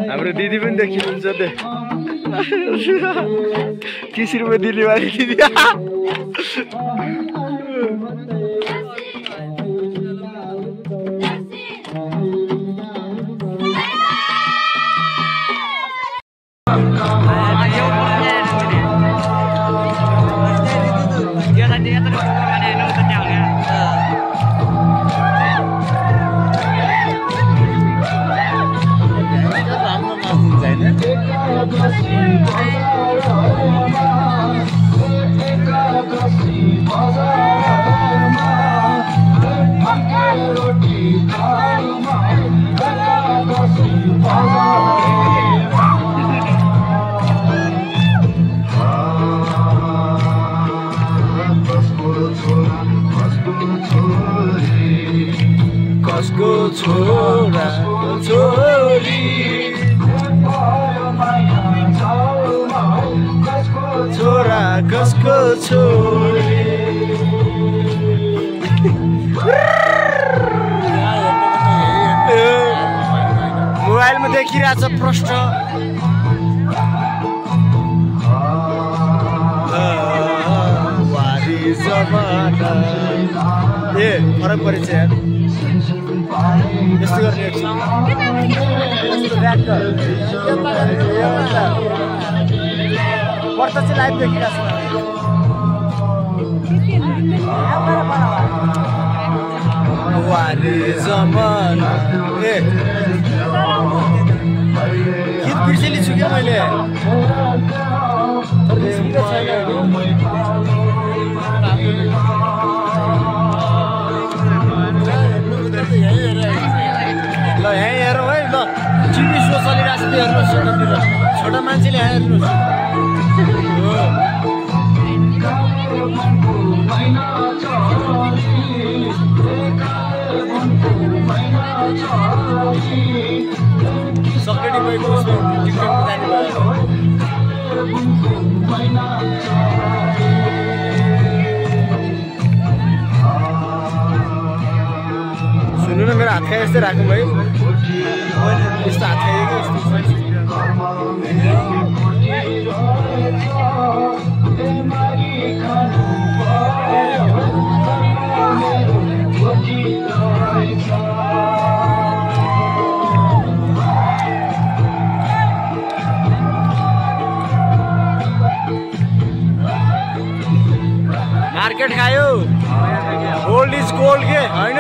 हाम्रो दिदी पनि देखिनुहुन्छ दे 30 रुपैयाँ दिने वाली दिदी कसको छोरा छोरी छोरा कसको छोरी मोबाइलमा देखिरहेछ प्रश्न वारी जमाना ए फरक परेछ यार यस्तो गर्ने पर्छ चाहिँ लाइभ देखिरहेको छ वारी जमाना ए गीत बिर्सेलिछु क्या मैले ल यहाँ हेरौँ है ल टिभी सो चलिरहेको छ त्यो हेर्नुहोस् यतातिर छोटा मान्छेले यहाँ हेर्नुहोस् सक्रेटी गएको उसको टिकटकमा जाने भयो सुन्नु न मेरो हात खाए यस्तै राखौँ है यस्तो हात खाइएको मार्केट खायो गोल्ड इज गोल्ड के होइन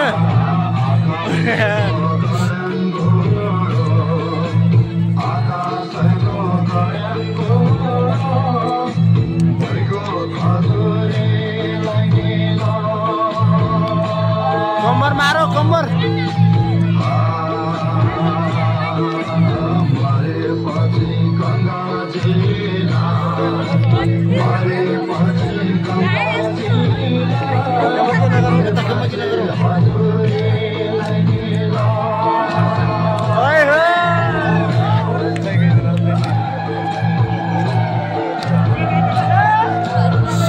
कम्बर मारो कम्बर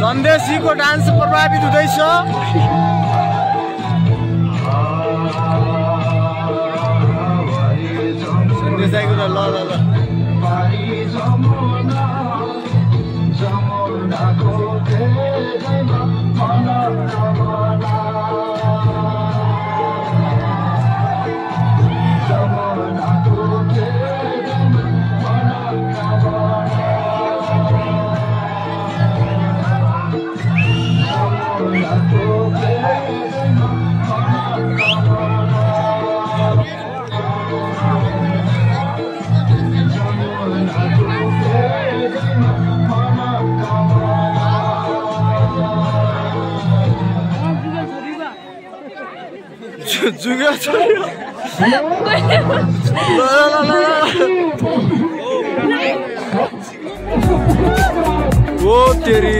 सन्देशीको डान्स प्रभावित हुँदैछ सन्देशीको ल ल ल जुगा छोड्यो ल ल ल ओ तेरी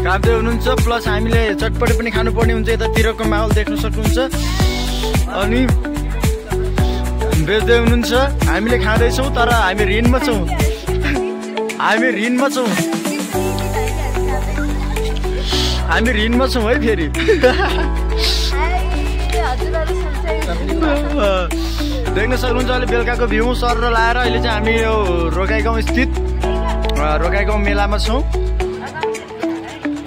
खाँदै हुनुहुन्छ प्लस हामीले चटपटे पनि खानुपर्ने हुन्छ यतातिरको माहौल देख्न सक्नुहुन्छ अनि बेच्दै हुनुहुन्छ हामीले खाँदैछौँ तर हामी ऋणमा छौँ हामी ऋणमा छौँ है फेरि देख्न सक्नुहुन्छ अहिले बेलुकाको भ्यू सर लाएर अहिले चाहिँ हामी यो रोकाई गाउँ स्थित रोकाई गाउँ मेलामा छौँ